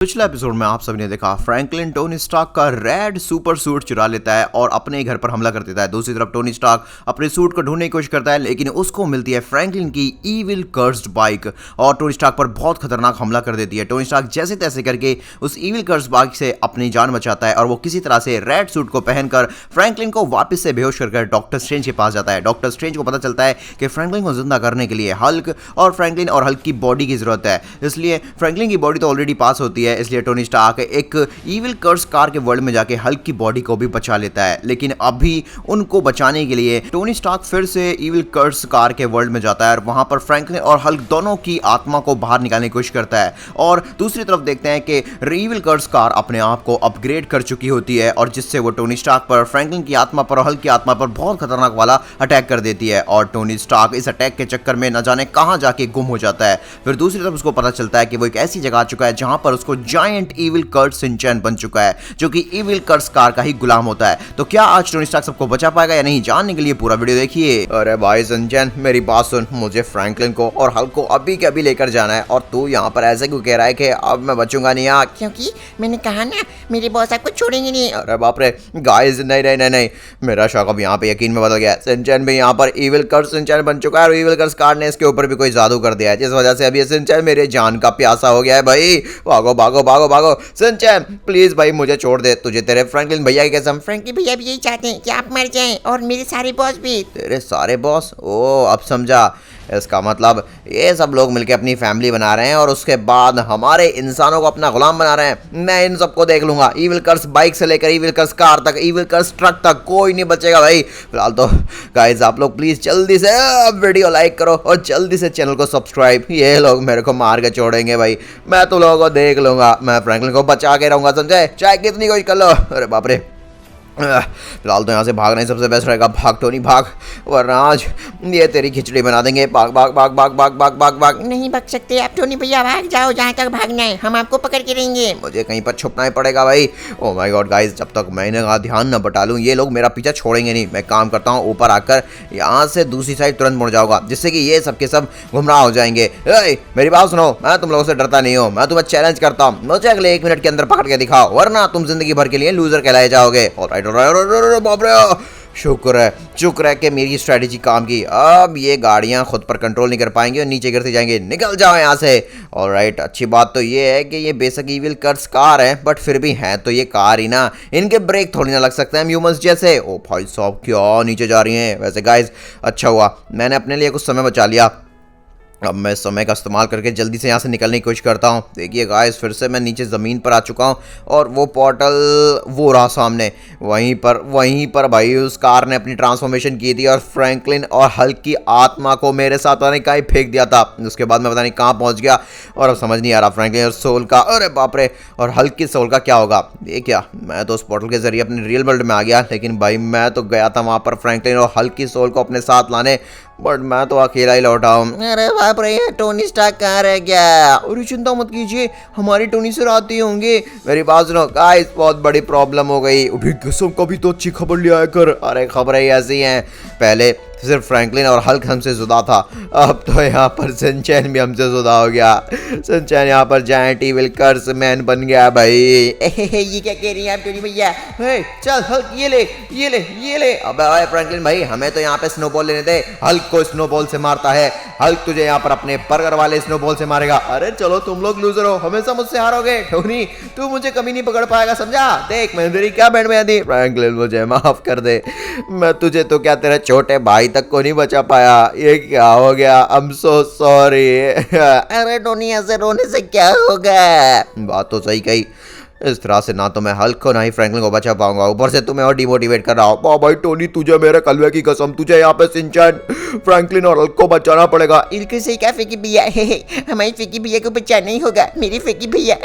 पिछले एपिसोड में आप सभी ने देखा फ्रैंकलिन टोनी स्टार्क का रेड सुपर सूट चुरा लेता है और अपने घर पर हमला कर देता है। दूसरी तरफ टोनी स्टार्क अपने सूट को ढूंढने की कोशिश करता है, लेकिन उसको मिलती है फ्रैंकलिन की इविल कर्स्ड बाइक और टोनी स्टार्क पर बहुत खतरनाक हमला कर देती है। टोनी स्टार्क जैसे तैसे करके उस इविल कर्स्ड बाइक से अपनी जान बचाता है और वो किसी तरह से रेड सूट को पहनकर फ्रैंकलिन को वापस से बेहोश कर डॉक्टर स्ट्रेंज के पास जाता है। डॉक्टर स्ट्रेंज को पता चलता है कि फ्रैंकलिन को जिंदा करने के लिए हल्क और फ्रैंकलिन और हल्क की बॉडी की जरूरत है, इसलिए फ्रैंकलिन की बॉडी तो ऑलरेडी पास होती है, इसलिए टोनी स्टार्क एक इविल कर्स कार के वर्ल्ड में जाके हल्क की बॉडी को भी बचा लेता है। लेकिन अभी उनको बचाने के लिए टोनी स्टार्क फिर से इविल कर्स कार के वर्ल्ड में जाता है और वहां पर फ्रैंकलिन और हल्क दोनों की आत्मा को बाहर निकालने की कोशिश करता है। और दूसरी तरफ देखते हैं कि इविल कर्स कार अपने आप को अपग्रेड कर चुकी होती है और जिससे वो टोनी स्टार्क पर, फ्रैंकलिन की आत्मा पर और हल्क की आत्मा पर बहुत खतरनाक वाला अटैक कर देती है और टोनी स्टार्क इस अटैक के चक्कर में न जाने कहां जाके गुम हो जाता है। फिर दूसरी तरफ उसको पता चलता है कि वो एक ऐसी जगह आ चुका है जहां पर उसको जायंट इविल कर्स सिंचैन बन चुका है, जो कि इविल कर्स कार का ही गुलाम होता है। तो क्या आज टोनी स्टार्क सबको बचा पाएगा या नहीं, जानने के लिए पूरा वीडियो देखिए। अरे भाई सिंचैन, मेरी बात सुन, मुझे फ्रैंकलिन को और हल्क को अभी के अभी लेकर जाना है और तू यहाँ पर ऐसे क्यों कह रहा है कि अब मैं बचूंगा नहीं यहाँ? क्योंकि मैंने कहा ना, मेरे बॉस आपको छोड़ेंगे नहीं। अरे बाप रे गाइस, नहीं नहीं नहीं नहीं, मेरा शौक अब यहाँ पे यकीन में बदल गया। सिंचैन भी यहाँ पर इविल कर्स सिंचैन बन चुका है और इविल कर्स कार ने इसके ऊपर भी कोई जादू कर दिया है, जिस वजह से अभी सिंचैन मेरे जान का प्यासा हो गया है। भाई भागो भागो भागो भागो सिंचैन, प्लीज भाई मुझे छोड़ दे, तुझे तेरे फ्रैंकलिन भैया की कसम। फ्रैंकलिन भैया भी यही चाहते हैं कि आप मर जाएं और मेरे सारे बॉस भी। तेरे सारे बॉस? ओ अब समझा, इसका मतलब ये सब लोग मिलकर अपनी फैमिली बना रहे हैं और उसके बाद हमारे इंसानों को अपना गुलाम बना रहे हैं। मैं इन सबको देख लूंगा, इविल कर्स बाइक से लेकर इविल कर्स कार तक, इविल कर्स ट्रक तक, कोई नहीं बचेगा भाई। फिलहाल तो गाइस आप लोग प्लीज जल्दी से वीडियो लाइक करो और जल्दी से चैनल को सब्सक्राइब। ये लोग मेरे को मार के छोड़ेंगे भाई, मैं तो लोगों को देख लूंगा, मैं फ्रैंकलिन को बचा के रहूंगा, समझे? चाहे कितनी कोई कर लो। अरे बाप रे, फिलहाल तो यहाँ से भागना ही सबसे बेस्ट रहेगा। भाग टोनी भाग, वरना आज ये तेरी खिचड़ी बना देंगे। भाग भाग भाग भाग भाग भाग भाग भाग। नहीं भाग सकते आप टोनी भैया, भाग जाओ जहाँ तक भागना है, हम आपको पकड़ के रहेंगे। मुझे कहीं पर छुपना ही पड़ेगा भाई। ओ माय गॉड गाइस, जब तक मैं इनका ध्यान न बटा लूँ ये लोग मेरा पीछा छोड़ेंगे नहीं। मैं काम करता हूँ, ऊपर आकर यहाँ से दूसरी साइड तुरंत मुड़ जाऊंगा, जिससे कि ये सब के सब गुमराह हो जाएंगे। मेरी बात सुनो, मैं तुम लोगों से डरता नहीं हूँ, मैं तुम्हें चैलेंज करता हूँ, मुझे अगले 1 मिनट के अंदर पकड़ के दिखाओ, वरना तुम जिंदगी भर के लिए लूजर कहलाए जाओगे। ऑलराइट, बाप रे, शुक्र है कि मेरी स्ट्रेटेजी काम की। अब ये गाड़ियां खुद पर कंट्रोल नहीं कर पाएंगी और नीचे गिरते जाएंगे। निकल जाओ यहाँ से। ऑलराइट, अच्छी बात तो ये है कि ये बेशक इविल कर्स कार है, बट फिर भी हैं तो ये कार ही ना, इनके ब्रेक थोड़ी ना लग सकते हैं ह्यूमंस जैसे। ओ भाई साहब, क्या नीचे जा रही हैं। वैसे गाइस अच्छा हुआ मैंने अपने लिए कुछ समय बचा लिया, अब मैं इस समय का इस्तेमाल करके जल्दी से यहाँ से निकलने की कोशिश करता हूँ। देखिए गाइस, फिर से मैं नीचे ज़मीन पर आ चुका हूँ और वो पोर्टल वो रहा सामने, वहीं पर भाई उस कार ने अपनी ट्रांसफॉर्मेशन की थी और फ्रैंकलिन और हल्क की आत्मा को मेरे साथ पता नहीं कहीं फेंक दिया था। उसके बाद मैं पता नहीं कहाँ पहुँच गया और अब समझ नहीं आ रहा फ्रैंकलिन और सोल का, अरे बाप रे, और हल्क की सोल का क्या होगा। ये क्या, मैं तो उस पोर्टल के जरिए अपने रियल वर्ल्ड में आ गया, लेकिन भाई मैं तो गया था वहाँ पर फ्रैंकलिन और हल्क की सोल को अपने साथ लाने, बट मैं तो अकेला ही लौटा हूँ। अरे बाप रे, टोनी स्टार्क कहाँ रह गया? और चिंता मत कीजिए, हमारी टोनी सर आते होंगे। मेरी बात सुनो गाइस, बहुत बड़ी प्रॉब्लम हो गई। अभी किस्म कभी तो अच्छी खबर ले आया कर। अरे खबरें ऐसी हैं, पहले सिर्फ फ्रैंकलिन और हल्क हमसे जुदा था, अब तो यहाँ पर सिंचैन भी हमसे जुदा हो गया। सिंचैन यहाँ पर जायंट इविल कर्स मैन बन गया भाई। ये क्या कह रही हैं आप टोनी भैया? चल हल्क, ये ले ये ले ये ले। अब फ्रैंकलिन भाई, हमें तो यहाँ पे स्नोबॉल लेने दे, हल्क को स्नोबॉल से मारता है, हल्क तुझे यहाँ पर अपने बर्गर वाले स्नोबॉल से मारेगा। अरे चलो, तुम लोग लूजर हो, हमेशा मुझसे हारोगे। टोनी तू मुझे कभी नहीं पकड़ पाएगा, समझा? देख मैंने तेरी क्या बैंड में दी। फ्रैंकलिन मुझे माफ कर दे, मैं तुझे तो क्या तेरे छोटे भाई तक को नहीं बचा पाया। ये क्या हो गया? आई एम सो सॉरी। अरे टोनी, ऐसे रोने से क्या होगा? बात तो सही कही, इस तरह से ना तो मैं हल्क को ना ही फ्रैंकलिन को बचा पाऊंगा, ऊपर से तुम्हें और डिमोटिवेट कर रहा हूँ। भाई टोनी, तुझे मेरे कलवे की कसम, तुझे यहाँ पे सिंचैन, फ्रैंकलिन और हल्क को बचाना पड़ेगा। इनको सही कहा फेंकी भैया, हमारी फेंकी भैया को बचाना ही होगा। मेरी फेंकी भैया,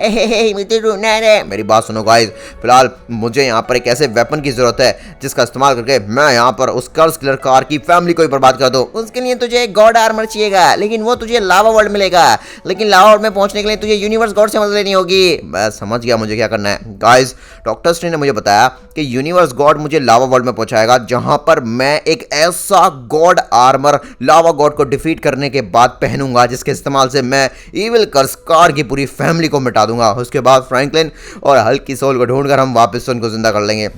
मुझे रोना आ रहा है। मेरी बात सुनो गाइस, फिलहाल मुझे यहाँ पर एक ऐसे वेपन की जरूरत है जिसका इस्तेमाल करके मैं यहाँ पर उस कर्स किलर कार की फैमिली को ही बर्बाद कर दूं। उसके लिए तुझे गॉड आर्मर चाहिएगा, लेकिन वो तुझे लावा वर्ल्ड मिलेगा। लेकिन लावा वर्ल्ड में पहुंचने के लिए तुझे यूनिवर्स गॉड से मदद लेनी होगी। मैं समझ गया मुझे क्या क्या करना है। गाइस डॉक्टर स्ट्रेंज ने मुझे बताया कि यूनिवर्स गॉड मुझे लावा वर्ल्ड में पहुंचाएगा, जहां पर मैं एक ऐसा गॉड आर्मर लावा गॉड को डिफीट करने के बाद पहनूंगा जिसके इस्तेमाल से मैं इविल कर्सकार की पूरी फैमिली को मिटा दूंगा। उसके बाद फ्रैंकलिन और हल्क की सोल को ढूंढकर हम वापस उनको जिंदा कर लेंगे।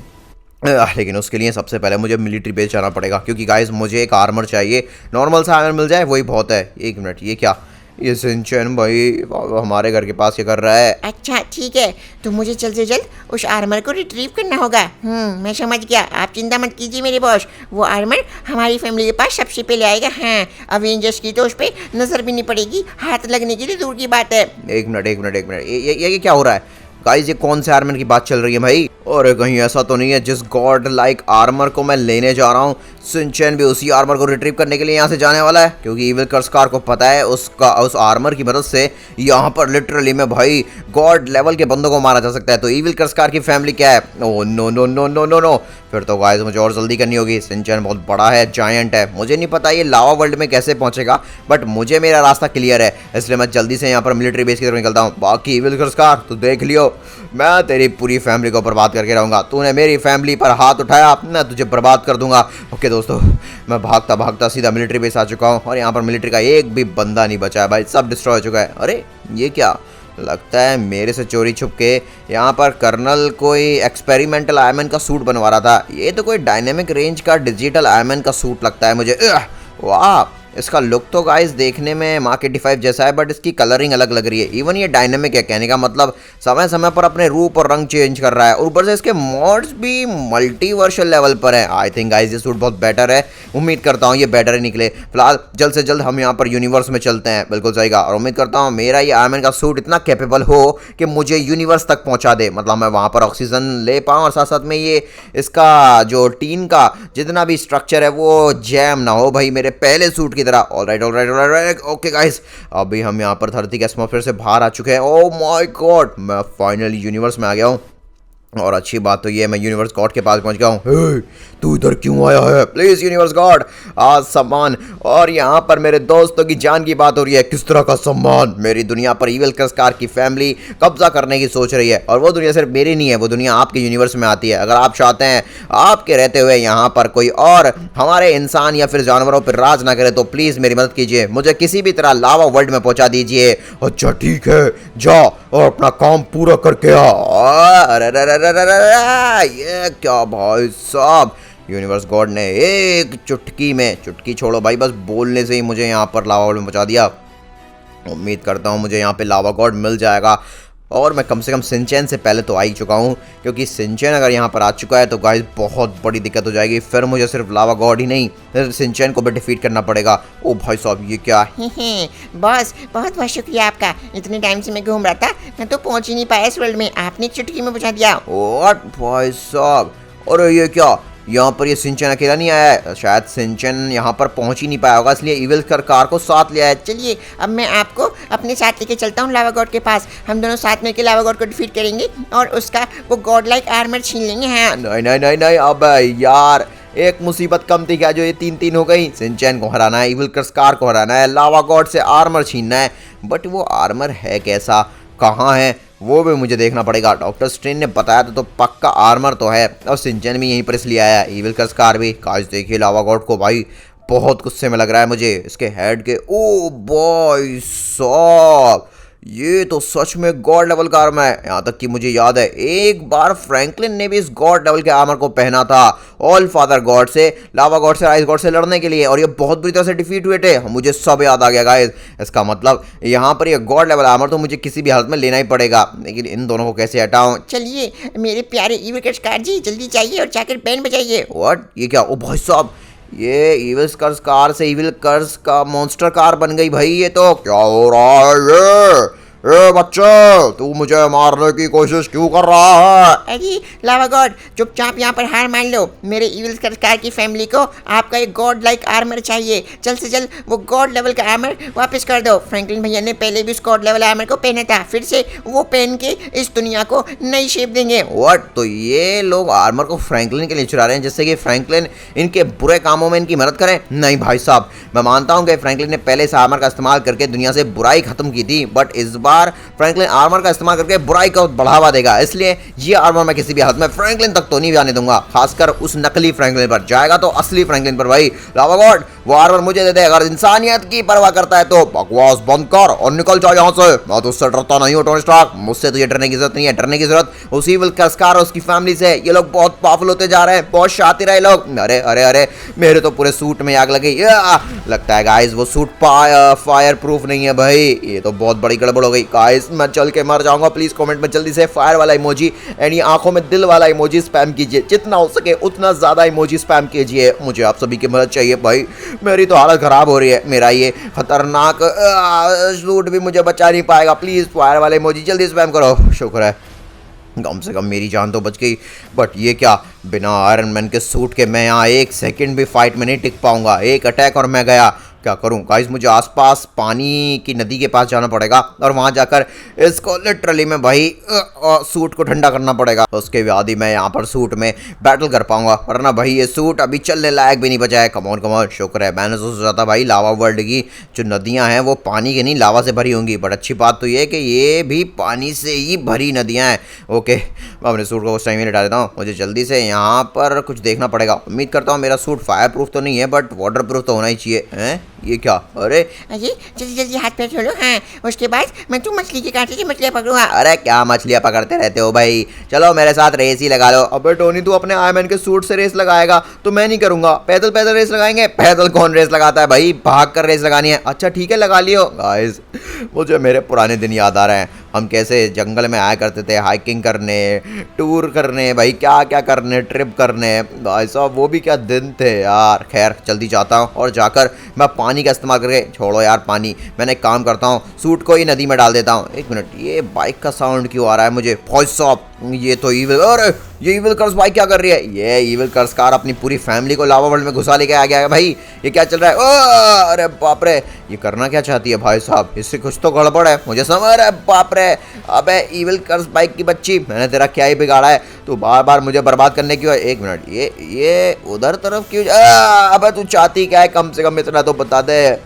लेकिन उसके लिए सबसे पहले मुझे मिलिट्री बेस जाना पड़ेगा, क्योंकि गाइस मुझे एक आर्मर चाहिए। नॉर्मल सा आर्मर मिल जाए वही बहुत है। एक मिनट, ये क्या, ये सिंचन भाई हमारे घर के पास क्या कर रहा है? अच्छा ठीक है, तो मुझे जल्द से जल्द उस आर्मर को रिट्रीव करना होगा। मैं समझ गया, आप चिंता मत कीजिए मेरे बॉस, वो आर्मर हमारी फैमिली के पास सबसे पहले आएगा। हाँ, अवेंजर्स की तो उस पर नजर भी नहीं पड़ेगी, हाथ लगने की तो दूर की बात है। एक मिनट, ये क्या हो रहा है गाइस? ये कौन से आर्मर की बात चल रही है भाई? और कहीं ऐसा तो नहीं है जिस गॉड लाइक आर्मर को मैं लेने जा रहा हूँ सिंचन भी उसी आर्मर को रिट्रीव करने के लिए यहाँ से जाने वाला है? क्योंकि इविल कर्सकार को पता है उस आर्मर की मदद से यहाँ पर लिटरली में भाई गॉड लेवल के बंदों को मारा जा सकता है। तो इविल कर्सकार की फैमिली क्या है? Oh no no no no no no, फिर तो गाइस मुझे और जल्दी करनी होगी। सिंचन बहुत बड़ा है, जायंट है, मुझे नहीं पता ये लावा वर्ल्ड में कैसे पहुंचेगा, बट मुझे मेरा रास्ता क्लियर है, इसलिए मैं जल्दी से यहाँ पर मिलिट्री बेस की तरफ निकलता हूँ। बाकी इविल कर्सकार तो देख लियो, मैं तेरी पूरी फैमिली को बर्बाद करके रहूँगा। तूने मेरी फैमिली पर हाथ उठाया, मैं तुझे बर्बाद कर दूंगा। ओके दोस्तों, मैं भागता भागता सीधा मिलिट्री बेस आ चुका हूँ और यहाँ पर मिलिट्री का एक भी बंदा नहीं बचा है भाई, सब डिस्ट्रॉय हो चुका है। अरे ये क्या, लगता है मेरे से चोरी छुप के यहाँ पर कर्नल कोई एक्सपेरिमेंटल आयरन का सूट बनवा रहा था। ये तो कोई डायनेमिक रेंज का डिजिटल आयरन का सूट लगता है मुझे। वाह, इसका लुक तो गाइस देखने में मार्क 85 जैसा है, बट इसकी कलरिंग अलग लग रही है। इवन ये डायनेमिक है, कहने का मतलब समय समय पर अपने रूप और रंग चेंज कर रहा है, और ऊपर से इसके मॉड्स भी मल्टीवर्सल लेवल पर है। आई थिंक गाइस ये सूट बहुत बेटर है, उम्मीद करता हूँ ये बेटर ही निकले। फिलहाल जल्द से जल्द हम यहाँ पर यूनिवर्स में चलते हैं। बिल्कुल सही कहा, और उम्मीद करता हूँ मेरा ये आयरन का सूट इतना कैपेबल हो कि मुझे यूनिवर्स तक पहुँचा दे, मतलब मैं वहाँ पर ऑक्सीजन ले पाऊँ और साथ साथ में ये इसका जो टीन का जितना भी स्ट्रक्चर है वो जैम ना हो भाई मेरे पहले सूट की तरह। Alright alright alright, okay guys, अभी हम यहाँ पर धरती के एटमॉस्फेयर से बाहर आ चुके हैं। ओह माय गॉड, मैं फाइनली यूनिवर्स में आ गया हूँ, और अच्छी बात तो ये है मैं यूनिवर्स गॉड के पास पहुंच गया हूँ। हे, तू इधर क्यों आया है? प्लीज यूनिवर्स गॉड, आज सम्मान। और यहाँ पर मेरे दोस्तों की जान की बात हो रही है। किस तरह का सम्मान? मेरी दुनिया पर इविल कर्सकार की फैमिली कब्जा करने की सोच रही है, और वो दुनिया सिर्फ मेरी नहीं है, वो दुनिया आपके यूनिवर्स में आती है। अगर आप चाहते हैं आपके रहते हुए यहाँ पर कोई और हमारे इंसान या फिर जानवरों पर राज ना करे, तो प्लीज़ मेरी मदद कीजिए, मुझे किसी भी तरह लावा वर्ल्ड में पहुँचा दीजिए। अच्छा ठीक है, जा और अपना काम पूरा करके आ। ये क्या भाई साहब, यूनिवर्स गॉड ने एक चुटकी में, चुटकी छोड़ो भाई, बस बोलने से ही मुझे यहाँ पर लावा वर्ल्ड में पहुँचा दिया। उम्मीद करता हूँ मुझे यहाँ पे लावा गॉड मिल जाएगा, और मैं कम से कम सिंचन से पहले तो आ ही चुका हूँ, क्योंकि सिंचन अगर यहाँ पर आ चुका है तो गाइस बहुत बड़ी दिक्कत हो जाएगी। फिर मुझे सिर्फ लावा गॉड ही नहीं, फिर सिंचन को भी डिफीट करना पड़ेगा। ओ भाई साहब, ये क्या है? बॉस बहुत बहुत शुक्रिया आपका, इतने टाइम से मैं घूम रहा था, मैं तो पहुंच ही नहीं पाया इस वर्ल्ड में, आपने एक चुटकी में पहुंचा दिया। व्हाट भाई साहब, अरे ये क्या, यहाँ पर ये सिंचन अकेला नहीं आया है, शायद सिंचन यहाँ पर पहुँच ही नहीं पाया होगा, इसलिए इविल कार को साथ ले आया। चलिए अब मैं आपको अपने साथ लेके चलता हूँ लावा गॉड के पास, हम दोनों साथ मिलकर लावा गॉड को डिफीट करेंगे और उसका वो गॉड लाइक आर्मर छीन लेंगे। हाँ नहीं नहीं नहीं नहीं, अब यार एक मुसीबत कम थी क्या जो ये तीन हो गई? सिंचन को हराना है, इविल कर्सकार को हराना है, लावा गॉड से आर्मर छीनना है, बट वो आर्मर है कैसा, कहाँ है, वो भी मुझे देखना पड़ेगा। डॉक्टर स्ट्रेंज ने बताया था तो पक्का आर्मर तो है, और सिंचन भी यहीं पर इसलिए आया है, इविल कर्सकार भी। काश देखिए लावा गॉड को भाई, बहुत गुस्से में लग रहा है मुझे इसके हेड के। ओ बॉय साहब, ये तो सच में गॉड लेवल का आर्मर है। यहाँ तक कि मुझे याद है एक बार फ्रैंकलिन ने भी इस गॉड लेवल के आर्मर को पहना था, ऑल फादर गॉड से, लावा गॉड से, आइस गॉड से लड़ने के लिए, और ये बहुत बुरी तरह से डिफीट हुए थे। मुझे सब याद आ गया गाइस। इसका मतलब यहाँ पर ये गॉड लेवल आर्मर तो मुझे किसी भी हालत में लेना ही पड़ेगा, लेकिन इन दोनों को कैसे हटाऊं? चलिए मेरे प्यारे इविल कर्सकार जी, जल्दी चाहिए और जाकर बैंड बजाइए। व्हाट, ये क्या? ओ भाई साहब, ये इविल कर्स कार से इविल कर्स का मॉन्स्टर कार बन गई भाई। ये तो क्या हो रहा है? ये बच्चे, तू मुझे मारने की कोशिश क्यों कर रहा है? अरे लावा गॉड, चुपचाप यहाँ पर हार मान लो, मेरे इविल कर्सकार की फैमिली को आपका एक गॉड लाइक आर्मर चाहिए, जल्द से जल्द वो गॉड लेवल का आर्मर वापस कर दो। फ्रैंकलिन भैया ने पहले भी उस गॉड लेवल आर्मर को पहना था, फिर से वो पहन के इस दुनिया को नई शेप देंगे। व्हाट, तो ये लोग आर्मर को फ्रैंकलिन के लिए चुरा रहे हैं, जिससे कि फ्रैंकलिन इनके बुरे कामों में इनकी मदद करें? नहीं भाई साहब, मैं मानता हूँ कि फ्रैंकलिन ने पहले इस आर्मर का इस्तेमाल करके दुनिया से बुराई खत्म की थी, बट इस बार फ्रैंकलिन आर्मर का इस्तेमाल करके बुराई को बढ़ावा देगा, इसलिए ये आर्मर मैं किसी भी हालत में फ्रैंकलिन तक तो नहीं जाने दूंगा, खासकर उस नकली फ्रैंकलिन पर। जाएगा तो असली फ्रैंकलिन पर भाई। लावा गॉड वो आर्मर मुझे दे दे, अगर इंसानियत की परवाह करता है तो बकवास बंद कर और निकल जाओ यहाँ से। मैं तो उससे डरता नहीं हूँ टोनी स्टार्क, मुझसे तुझे डरने की जरूरत नहीं है। डरने की जरूरत उस इविल कर्सकार और उसकी फैमिली से। ये लोग बहुत पावरफुल होते जा रहे हैं, बहुत शातिर है लोग। अरे अरे अरे मेरे तो पूरे सूट में आग लगी। लगता है गाइस वो सूट फायर प्रूफ नहीं है भाई, ये तो बहुत बड़ी गड़बड़ हो गई। गाइस मैं चल के मर जाऊंगा। प्लीज कमेंट में जल्दी से फायर वाला इमोजी एंड ये आंखों में दिल वाला इमोजी स्पैम कीजिए, जितना हो सके उतना ज्यादा इमोजी स्पैम कीजिए। मुझे आप सभी की मदद चाहिए भाई, मेरी तो हालत खराब हो रही है। मेरा ये खतरनाक सूट भी मुझे बचा नहीं पाएगा। प्लीज फायर वाले इमोजी जल्दी स्पैम करो। शुक्र है कम से कम मेरी जान तो बच गई। बट ये क्या, बिना आयरन मैन के सूट के मैं यहाँ एक सेकंड भी फाइट में नहीं टिक पाऊंगा। एक अटैक और मैं गया। क्या करूं गाइस, मुझे आसपास पानी की नदी के पास जाना पड़ेगा और वहां जाकर इसको लिटरली में भाई सूट को ठंडा करना पड़ेगा। उसके बाद ही मैं यहाँ पर सूट में बैटल कर पाऊंगा, वरना भाई ये सूट अभी चलने लायक भी नहीं बचा है। कमॉन कमॉन, शुक्र है। मैंने तो सोचा था भाई लावा वर्ल्ड की जो नदियां हैं वो पानी की नहीं लावा से भरी होंगी, बट अच्छी बात तो ये है कि ये भी पानी से ही भरी नदियाँ हैं। ओके मैं अपने सूट को उस टाइम में हटा देता हूँ। मुझे जल्दी से यहाँ पर कुछ देखना पड़ेगा। उम्मीद करता हूँ मेरा सूट फायर प्रूफ तो नहीं है, बट वाटर प्रूफ तो होना ही चाहिए। हैं ये क्या, अरे अरे जल्दी जल्दी हाथ पैर छोड़ो। हाँ उसके बाद मैं तू मछली के कांटे से मछलियाँ पकड़ूंगा। अरे क्या मछलियाँ पकड़ते रहते हो भाई, चलो मेरे साथ रेस ही लगा लो। अबे टोनी तू अपने आयरन मैन के सूट से रेस लगाएगा तो मैं नहीं करूंगा। पैदल पैदल रेस लगाएंगे। पैदल कौन रेस लगाता है भाई, भाग कर रेस लगानी है। अच्छा ठीक है लगा लियो। गाइस मुझे मेरे पुराने दिन याद आ रहे हैं, हम कैसे जंगल में आया करते थे हाइकिंग करने, टूर करने, भाई क्या क्या करने, ट्रिप करने। भाई साहब वो भी क्या दिन थे यार। खैर जल्दी जाता हूँ और जाकर मैं पानी का इस्तेमाल करके, छोड़ो यार पानी, मैंने एक काम करता हूँ सूट को ही नदी में डाल देता हूँ। एक मिनट, ये बाइक का साउंड क्यों आ रहा है मुझे? भाई साहब ये तो ईविल, अरे ये ईविल कर्स बाइक क्या कर रही है? ये ईविल कर्स कार अपनी पूरी फैमिली को लावा वर्ल्ड में घुसा लेके आ गया है भाई। ये क्या चल रहा है? ओ अरे बाप रे, ये करना क्या चाहती है भाई साहब? इससे कुछ तो गड़बड़ है मुझे समझ। अरे बाप रे, अबे ईविल कर्स बाइक की बच्ची, मैंने तेरा क्या ही बिगाड़ा है? तू बार बार मुझे बर्बाद करने क्यों है? एक मिनट, ये उधर तरफ क्यों? अबे तू चाहती क्या है? कम से कम इतना तो बता दे।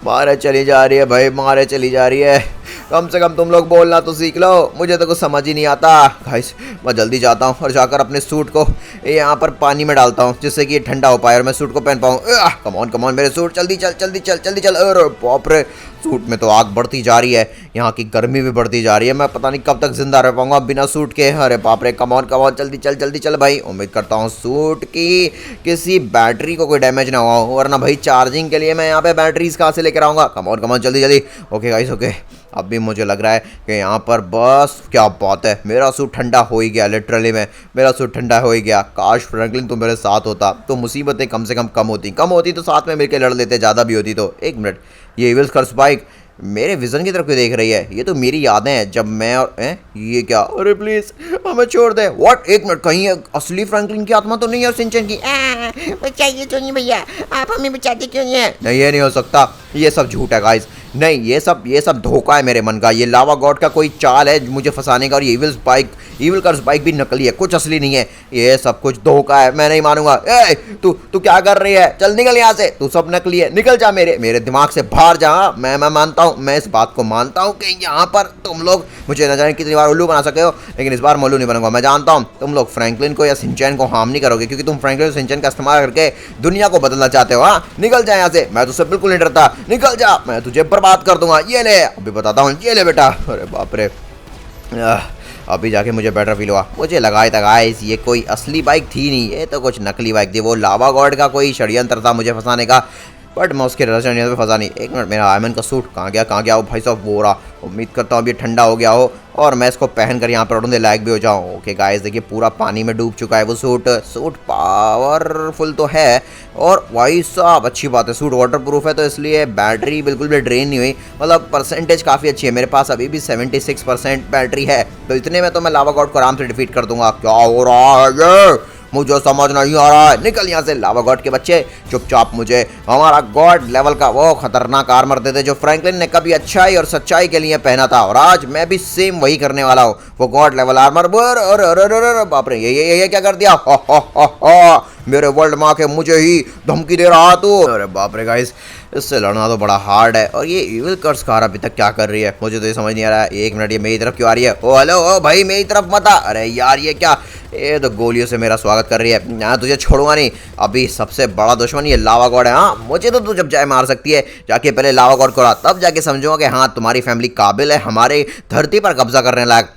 मारे चली जा रही है भाई, मारे चली जा रही है। कम से कम तुम लोग बोलना तो सीख लो, मुझे तो कुछ समझ ही नहीं आता। गाइस मैं जल्दी जाता हूँ और जाकर अपने सूट को यहाँ पर पानी में डालता हूँ जिससे कि ये ठंडा हो पाए और मैं सूट को पहन पाऊँ। कमॉन कमॉन मेरे सूट, जल्दी चल जल्दी चल जल्दी चल। अरे बाप रे, सूट में तो आग बढ़ती जा रही है, यहाँ की गर्मी भी बढ़ती जा रही है। मैं पता नहीं कब तक जिंदा रह पाऊंगा बिना सूट के। अरे बाप रे, कमॉन कमॉन जल्दी चल भाई। उम्मीद करता हूँ सूट की किसी बैटरी को कोई डैमेज ना हुआ हो, वरना भाई चार्जिंग के लिए मैं यहाँ पे बैटरीज कहाँ से लेकर आऊँगा। कमॉन कमॉन जल्दी। ओके गाइस ओके, अब भी मुझे लग रहा है कि यहाँ पर बस क्या बात है, मेरा सूट ठंडा हो ही गया। लिटरली में मेरा सूट ठंडा हो ही गया। काश फ्रैंकलिन तो मेरे साथ होता तो मुसीबतें कम से कम कम होती तो साथ में मिलकर लड़ लेते, ज़्यादा भी होती तो। एक मिनट, ये ईविल कर्स बाइक मेरे विजन की तरफ क्यों देख रही है? ये तो मेरी यादें हैं जब मैं और ये क्या? अरे प्लीज हमें छोड़ दे। व्हाट, एक मिनट, कहीं असली फ्रैंकलिन की आत्मा तो नहीं है सिंचन की? बचाइए तो नहीं भैया, आप हमें बचाते क्यों नहीं है? नहीं ये नहीं हो सकता, ये सब झूठ है गाइस। नहीं ये सब धोखा है मेरे मन का। ये लावा गॉड का कोई चाल है मुझे फंसाने का, और ये ईविल कर्स बाइक भी नकली है, कुछ असली नहीं है। ये सब कुछ धोखा है, मैं नहीं मानूंगा। तू क्या कर रही है? चल निकल यहाँ से, तू सब नकली है, निकल जा मेरे दिमाग से बाहर जा। मैं मानता हूँ, मैं इस बात को मानता हूँ कि यहाँ पर तुम लोग मुझे न जाने कितनी बार उल्लू बना सके हो, लेकिन इस बार मैं उल्लू नहीं बनूंगा। मैं जानता हूँ तुम लोग फ्रैंकलिन को या सिंचैन को हार्म नहीं करोगे, क्योंकि तुम फ्रैंकलिन और सिंचैन का इस्तेमाल करके दुनिया को बदलना चाहते हो। हाँ निकल जा यहाँ से, मैं तुझसे बिल्कुल नहीं डरता। निकल जा, मैं तुझे बर्बाद कर दूंगा। ये ले, अभी बताता हूँ, ये ले बेटा। अरे बाप रे, अभी जाके मुझे बेटर फील हुआ। मुझे लगाया था गाइस ये कोई असली बाइक थी नहीं, ये तो कुछ नकली बाइक थी। वो लावा गॉड का कोई षड्यंत्र था मुझे फंसाने का, बट मैं उसके षड्यंत्र पे फंसा नहीं। एक मिनट, मेरा आयरन का सूट कहाँ गया हो भाई साहब? वो रहा। उम्मीद करता हूँ अभी ठंडा हो गया हो और मैं इसको पहनकर यहाँ पर उड़ने लायक भी हो जाऊँ। ओके गाइस देखिए, पूरा पानी में डूब चुका है वो सूट पावरफुल तो है, और भाई साहब अच्छी बात है, सूट वाटर प्रूफ है तो इसलिए बैटरी बिल्कुल भी ड्रेन नहीं हुई। मतलब परसेंटेज काफ़ी अच्छी है, मेरे पास अभी भी 76% बैटरी है, तो इतने में तो मैं लावा गॉड को आराम से डिफीट कर दूंगा। क्या हो रहा है ये? मुझे समझ नहीं आ रहा है। निकल यहाँ से लावा गॉड के बच्चे, चुपचाप मुझे हमारा गॉड लेवल का वो खतरनाक आर्मर दे दे जो फ्रैंकलिन ने कभी अच्छाई और सच्चाई के लिए पहना था, और आज मैं भी सेम वही करने वाला हूँ। वो गॉड लेवल आर्मर। बाप रे, ये क्या कर दिया? मेरे वर्ल्ड में आके मुझे ही धमकी दे रहा है तू। अरे बाप रे गाइस, इससे लड़ना तो बड़ा हार्ड है। और ये इविल कर्स कार अभी तक क्या कर रही है, मुझे तो ये समझ नहीं आ रहा है। एक मिनट, ये मेरी तरफ क्यों आ रही है? ओ हेलो, ओ भाई मेरी तरफ मत आ। अरे यार ये क्या, ये तो गोलियों से मेरा स्वागत कर रही है। यहाँ तुझे छोड़ूंगा नहीं। अभी सबसे बड़ा दुश्मन ये लावा गॉड है। हाँ, मुझे तो तू जब जाए मार सकती है। जाके पहले लावा गॉड को, तब जाके समझूंगा कि हाँ तुम्हारी फैमिली काबिल है हमारे धरती पर कब्जा करने लायक।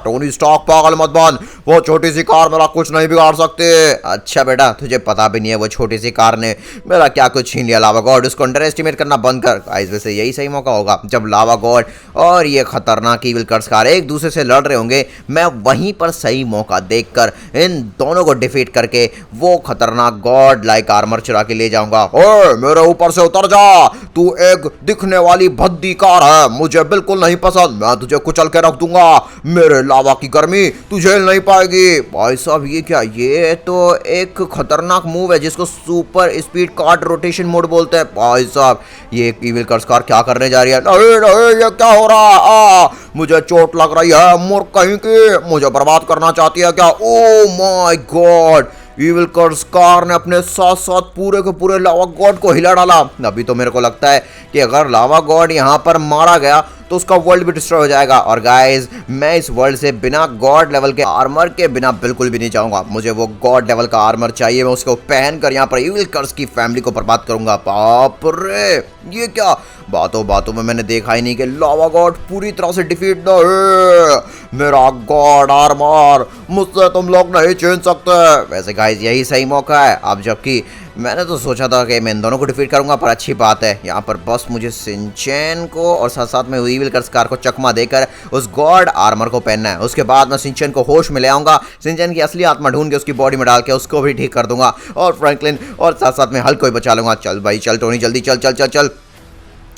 टोनी स्टार्क पागल मत बन, वो छोटी सी कार मेरा कुछ नहीं बिगाड़ सकते। अच्छा बेटा, तुझे पता भी नहीं है वो छोटी सी कार ने मेरा क्या कुछ छीन लिया। लावा गॉड, उसको अंडर एस्टिमेट करना बंद कर। गाइस वैसे यही सही मौका होगा जब लावा गॉड और ये खतरनाक इविल कर्स कार एक दूसरे से लड़ रहे होंगे। मैं वहीं पर सही मौका देखकर इन दोनों को डिफीट करके वो खतरनाक गॉड लाइक आर्मर चुरा के ले जाऊंगा। ओए मेरे ऊपर से उतर जा, तू एक दिखने वाली भद्दी कार है, मुझे बिल्कुल नहीं पसंद। मैं तुझे कुचल के रख दूंगा, मेरे लावा की गर्मी तू झेल नहीं पाएगी। भाई साहब ये क्या, ये तो एक खतरनाक मूव है जिसको super speed card rotation mode बोलते हैं। भाई साहब ये इविल कर्स कार क्या करने जा रही है? नहीं नहीं, ये क्या हो रहा है? मुझे चोट लग रही है, मूर्ख कहीं की, मुझे बर्बाद करना चाहती है क्या? Oh my god, evil curse car ने अपने साथ साथ पूरे के पूरे लावा गॉड को हिला डाला। अभी तो मेरे को लगता है कि अगर लावा गॉड यहाँ पर मारा गया तो उसका वर्ल्ड भी डिस्ट्रॉय हो जाएगा। और गाइस मैं इस वर्ल्ड से बिना गॉड लेवल के आर्मर के बिना बिल्कुल भी नहीं जाऊंगा। मुझे वो गॉड लेवल का आर्मर चाहिए, मैं उसको पहनकर यहाँ पर इविल कर्स की फैमिली को बर्बाद करूंगा। बाप रे, ये क्या, बातों बातों में मैंने देखा ही नहीं कि लावा गॉड पूरी तरह से डिफीट न है। मेरा गॉड आर्मर मुझसे तुम लोग नहीं छीन सकते। वैसे गाइस यही सही मौका है अब, जबकि मैंने तो सोचा था कि मैं इन दोनों को डिफीट करूंगा, पर अच्छी बात है यहाँ पर बस मुझे सिंचेन को और साथ साथ में इविल कर्स कार को चकमा देकर उस गॉड आर्मर को पहनना है। उसके बाद मैं सिंचेन को होश में ले आऊंगा, सिंचेन की असली आत्मा ढूंढ के उसकी बॉडी में डाल के उसको भी ठीक कर दूंगा और फ्रैंकलिन और साथ साथ में हल्क को भी बचा लूंगा। चल भाई चल टोनी, जल्दी चल चल चल चल।